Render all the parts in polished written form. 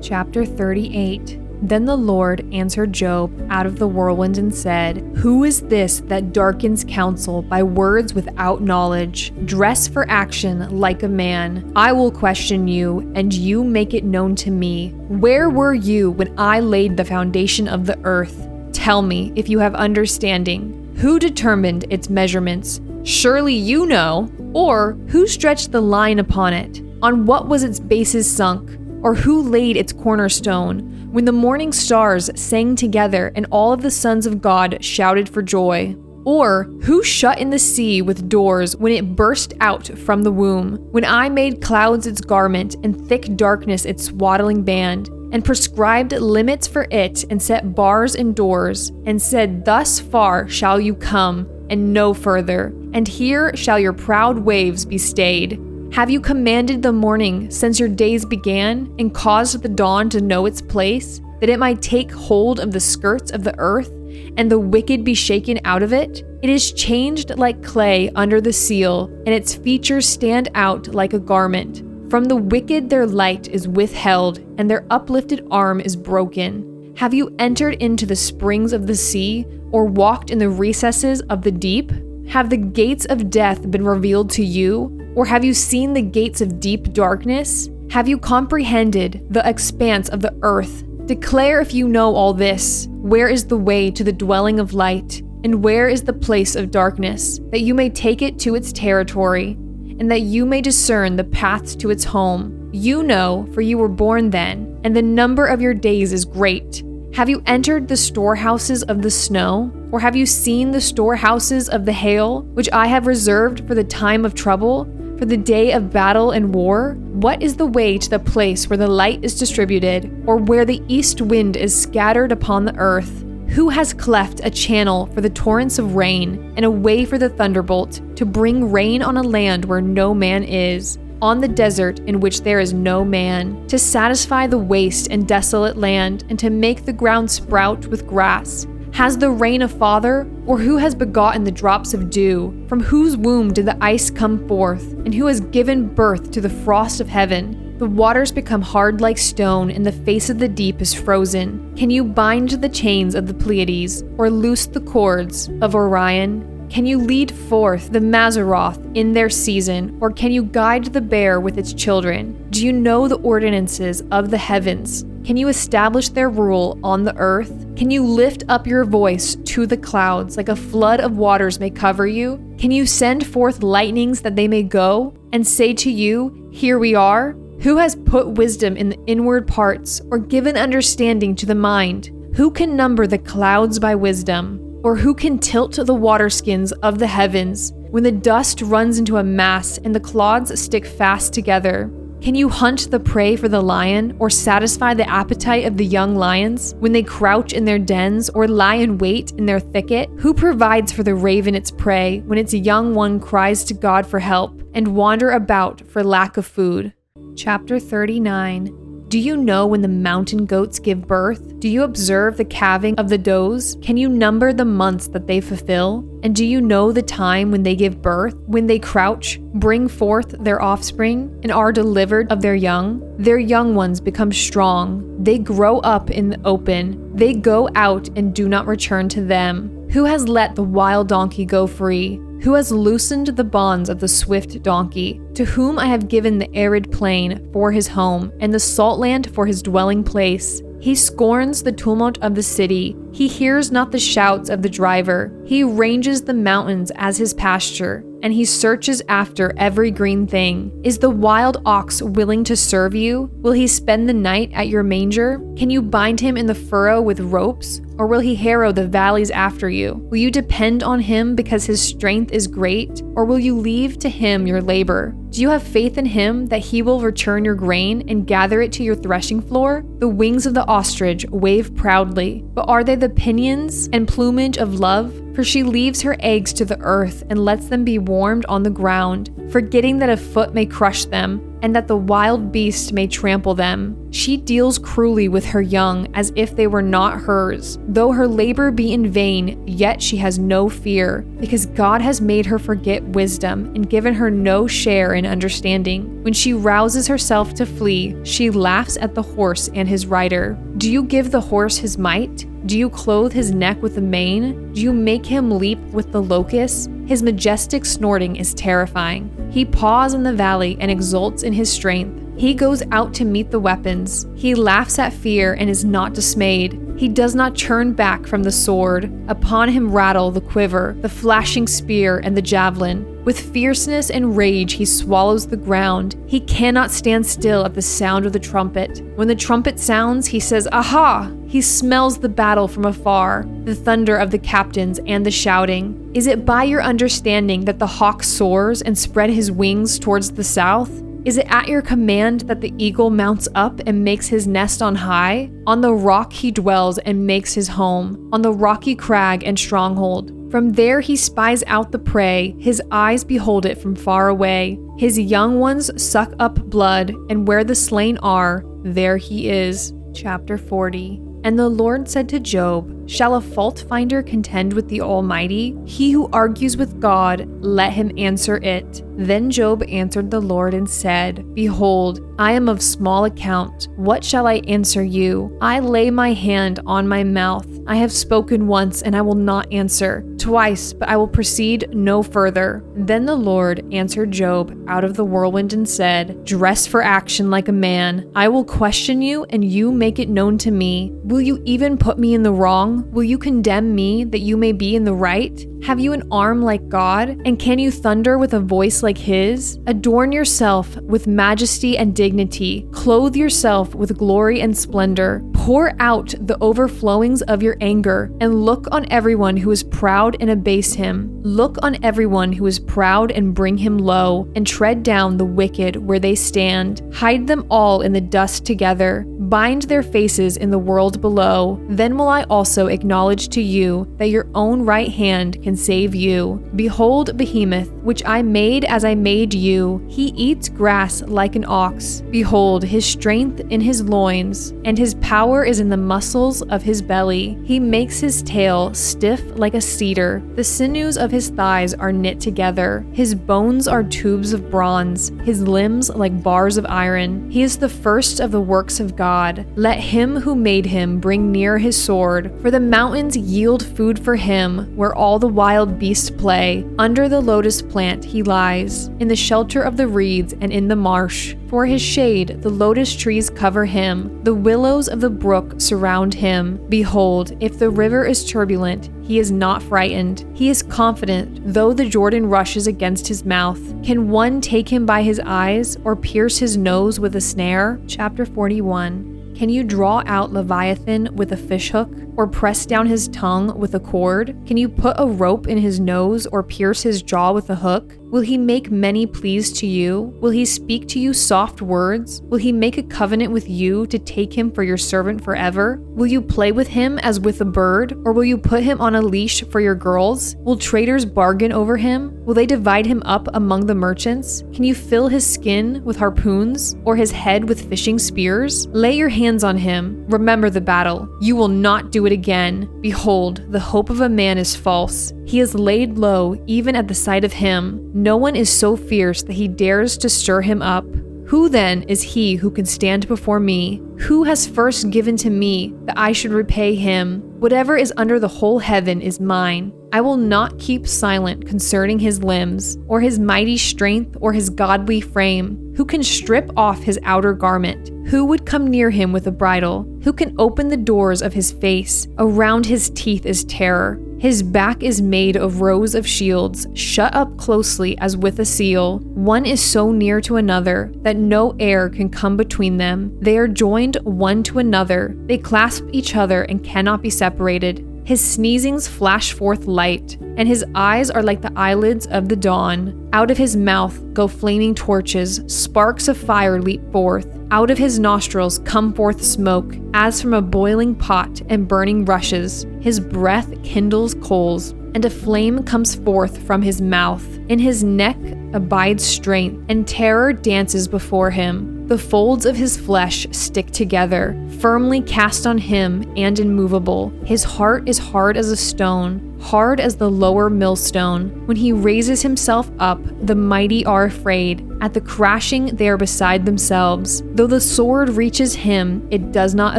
Chapter 38. Then the Lord answered Job out of the whirlwind and said, "Who is this that darkens counsel by words without knowledge? Dress for action like a man. I will question you, and you make it known to me. Where were you when I laid the foundation of the earth? Tell me if you have understanding. Who determined its measurements? Surely you know. Or who stretched the line upon it? On what was its bases sunk? Or who laid its cornerstone? When the morning stars sang together and all of the sons of God shouted for joy? Or who shut in the sea with doors when it burst out from the womb? When I made clouds its garment and thick darkness its swaddling band, and prescribed limits for it and set bars and doors, and said, thus far shall you come, and no further, and here shall your proud waves be stayed. Have you commanded the morning since your days began, and caused the dawn to know its place, that it might take hold of the skirts of the earth, and the wicked be shaken out of it? It is changed like clay under the seal, and its features stand out like a garment. From the wicked their light is withheld, and their uplifted arm is broken. Have you entered into the springs of the sea, or walked in the recesses of the deep? Have the gates of death been revealed to you? Or have you seen the gates of deep darkness? Have you comprehended the expanse of the earth? Declare if you know all this. Where is the way to the dwelling of light? And where is the place of darkness, that you may take it to its territory, and that you may discern the paths to its home? You know, for you were born then, and the number of your days is great. Have you entered the storehouses of the snow? Or have you seen the storehouses of the hail, which I have reserved for the time of trouble, for the day of battle and war? What is the way to the place where the light is distributed, or where the east wind is scattered upon the earth? Who has cleft a channel for the torrents of rain, and a way for the thunderbolt, to bring rain on a land where no man is, on the desert in which there is no man, to satisfy the waste and desolate land, and to make the ground sprout with grass? Has the rain a father, or who has begotten the drops of dew? From whose womb did the ice come forth, and who has given birth to the frost of heaven? The waters become hard like stone, and the face of the deep is frozen. Can you bind the chains of the Pleiades, or loose the cords of Orion? Can you lead forth the Mazzaroth in their season, or can you guide the bear with its children? Do you know the ordinances of the heavens? Can you establish their rule on the earth? Can you lift up your voice to the clouds, like a flood of waters may cover you? Can you send forth lightnings that they may go, and say to you, here we are? Who has put wisdom in the inward parts, or given understanding to the mind? Who can number the clouds by wisdom? Or who can tilt the waterskins of the heavens, when the dust runs into a mass and the clods stick fast together? Can you hunt the prey for the lion, or satisfy the appetite of the young lions, when they crouch in their dens, or lie in wait in their thicket? Who provides for the raven its prey, when its young one cries to God for help, and wander about for lack of food? Chapter 39. Do you know when the mountain goats give birth? Do you observe the calving of the does? Can you number the months that they fulfill? And do you know the time when they give birth? When they crouch, bring forth their offspring, and are delivered of their young? Their young ones become strong. They grow up in the open. They go out and do not return to them. Who has let the wild donkey go free? Who has loosened the bonds of the swift donkey? To whom I have given the arid plain for his home, and the salt land for his dwelling place. He scorns the tumult of the city. He hears not the shouts of the driver. He ranges the mountains as his pasture, and he searches after every green thing. Is the wild ox willing to serve you? Will he spend the night at your manger? Can you bind him in the furrow with ropes? Or will he harrow the valleys after you? Will you depend on him because his strength is great? Or will you leave to him your labor? Do you have faith in him that he will return your grain and gather it to your threshing floor? The wings of the ostrich wave proudly, but are they the pinions and plumage of love? For she leaves her eggs to the earth and lets them be warmed on the ground, forgetting that a foot may crush them. and that the wild beast may trample them. She deals cruelly with her young as if they were not hers. Though her labor be in vain, yet she has no fear, because God has made her forget wisdom and given her no share in understanding. When she rouses herself to flee, she laughs at the horse and his rider. Do you give the horse his might? Do you clothe his neck with a mane? Do you make him leap with the locusts? His majestic snorting is terrifying. He paws in the valley and exults in his strength. He goes out to meet the weapons. He laughs at fear and is not dismayed. He does not turn back from the sword. Upon him rattle the quiver, the flashing spear, and the javelin. With fierceness and rage he swallows the ground. He cannot stand still at the sound of the trumpet. When the trumpet sounds, he says, "Aha!" He smells the battle from afar, the thunder of the captains and the shouting. Is it by your understanding that the hawk soars and spread his wings towards the south? Is it at your command that the eagle mounts up and makes his nest on high? On the rock he dwells and makes his home, on the rocky crag and stronghold. From there he spies out the prey, his eyes behold it from far away. His young ones suck up blood, and where the slain are, there he is. Chapter 40. And the Lord said to Job, "Shall a fault finder contend with the Almighty? He who argues with God, let him answer it." Then Job answered the Lord and said, "Behold, I am of small account. What shall I answer you? I lay my hand on my mouth. I have spoken once, and I will not answer. Twice, but I will proceed no further." Then the Lord answered Job out of the whirlwind and said, "Dress for action like a man. I will question you, and you make it known to me. Will you even put me in the wrong? Will you condemn me that you may be in the right? Have you an arm like God? And can you thunder with a voice like his? Adorn yourself with majesty and dignity. Clothe yourself with glory and splendor. Pour out the overflowings of your anger, and look on everyone who is proud and abase him. Look on everyone who is proud and bring him low, and tread down the wicked where they stand. Hide them all in the dust together. Bind their faces in the world below. Then will I also acknowledge to you that your own right hand can save you. Behold Behemoth, which I made as I made you. He eats grass like an ox. Behold his strength in his loins, and his power is in the muscles of his belly. He makes his tail stiff like a cedar. The sinews of his thighs are knit together. His bones are tubes of bronze, his limbs like bars of iron. He is the first of the works of God. Let him who made him bring near his sword, for the mountains yield food for him, where all the wild beasts play. Under the lotus plant he lies, in the shelter of the reeds and in the marsh. For his shade the lotus trees cover him, the willows of the brook surround him. Behold, if the river is turbulent, he is not frightened. He is confident, though the Jordan rushes against his mouth. Can one take him by his eyes, or pierce his nose with a snare? Chapter 41. Can you draw out Leviathan with a fishhook, or press down his tongue with a cord? Can you put a rope in his nose, or pierce his jaw with a hook? Will he make many pleas to you? Will he speak to you soft words? Will he make a covenant with you to take him for your servant forever? Will you play with him as with a bird, or will you put him on a leash for your girls? Will traders bargain over him? Will they divide him up among the merchants? Can you fill his skin with harpoons, or his head with fishing spears? Lay your hands on him. Remember the battle. You will not do it again. Behold, the hope of a man is false. He is laid low even at the sight of him. No one is so fierce that he dares to stir him up. Who then is he who can stand before me? Who has first given to me that I should repay him? Whatever is under the whole heaven is mine. I will not keep silent concerning his limbs, or his mighty strength, or his godly frame. Who can strip off his outer garment? Who would come near him with a bridle? Who can open the doors of his face? Around his teeth is terror. His back is made of rows of shields, shut up closely as with a seal. One is so near to another that no air can come between them. They are joined one to another. They clasp each other and cannot be separated. His sneezings flash forth light, and his eyes are like the eyelids of the dawn. Out of his mouth go flaming torches, sparks of fire leap forth. Out of his nostrils come forth smoke, as from a boiling pot and burning rushes. His breath kindles coals. and a flame comes forth from his mouth. In his neck abides strength, and terror dances before him. The folds of his flesh stick together, firmly cast on him and immovable. His heart is hard as a stone, hard as the lower millstone. When he raises himself up, the mighty are afraid. At the crashing, they are beside themselves. Though the sword reaches him, it does not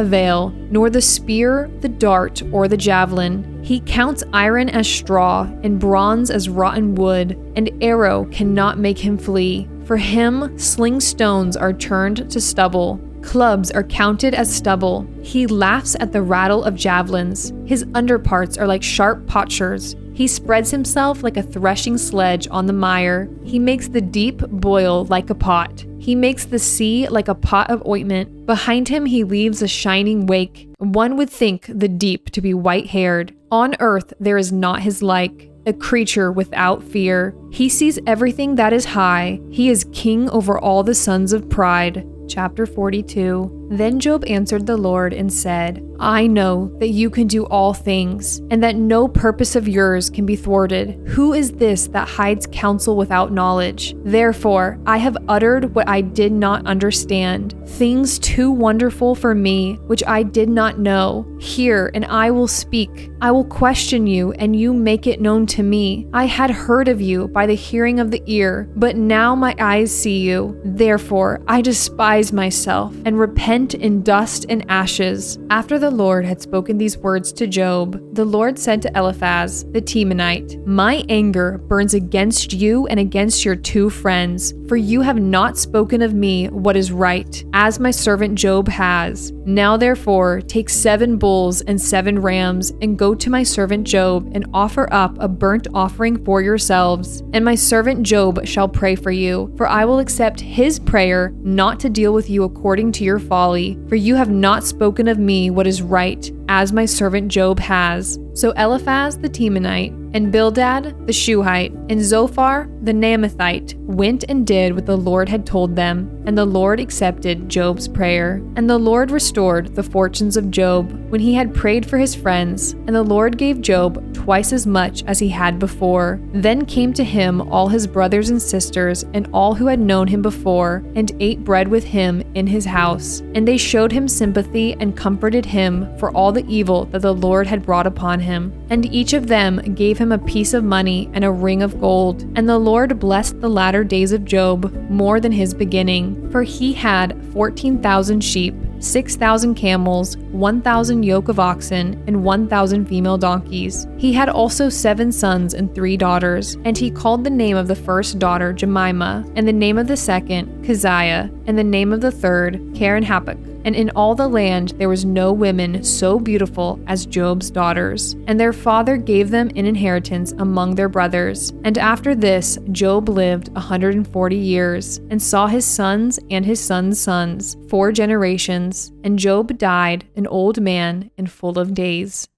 avail, nor the spear, the dart, or the javelin. He counts iron as straw, and bronze as rotten wood, and arrow cannot make him flee. For him, sling stones are turned to stubble. Clubs are counted as stubble. He laughs at the rattle of javelins. His underparts are like sharp potsherds. He spreads himself like a threshing sledge on the mire. He makes the deep boil like a pot. He makes the sea like a pot of ointment. Behind him he leaves a shining wake. One would think the deep to be white-haired. On earth there is not his like, a creature without fear. He sees everything that is high. He is king over all the sons of pride. Chapter 42. Then Job answered the Lord and said, I know that you can do all things, and that no purpose of yours can be thwarted. Who is this that hides counsel without knowledge? Therefore, I have uttered what I did not understand, things too wonderful for me, which I did not know. Hear, and I will speak. I will question you, and you make it known to me. I had heard of you by the hearing of the ear, but now my eyes see you. Therefore, I despise myself and repent in dust and ashes. After the Lord had spoken these words to Job, the Lord said to Eliphaz the Temanite, My anger burns against you and against your two friends, for you have not spoken of me what is right, as my servant Job has. Now therefore take 7 bulls and 7 rams, and go to my servant Job, and offer up a burnt offering for yourselves. And my servant Job shall pray for you, for I will accept his prayer, not to deal with you according to your folly, for you have not spoken of me what is right, as my servant Job has. So Eliphaz the Temanite, and Bildad the Shuhite, and Zophar the Naamathite went and did what the Lord had told them, and the Lord accepted Job's prayer. And the Lord restored the fortunes of Job when he had prayed for his friends, and the Lord gave Job twice as much as he had before. Then came to him all his brothers and sisters, and all who had known him before, and ate bread with him in his house. And they showed him sympathy and comforted him for all the evil that the Lord had brought upon him. And each of them gave him a piece of money and a ring of gold. And the Lord blessed the latter days of Job more than his beginning, for he had 14,000 sheep, 6,000 camels, 1,000 yoke of oxen, and 1,000 female donkeys. He had also 7 sons and 3 daughters, and he called the name of the first daughter Jemimah, and the name of the second Keziah, and the name of the third Keren-Happuch. And in all the land there was no women so beautiful as Job's daughters. And their father gave them an inheritance among their brothers. And after this Job lived 140 years, and saw his sons and his sons' sons 4 generations. And Job died an old man and full of days.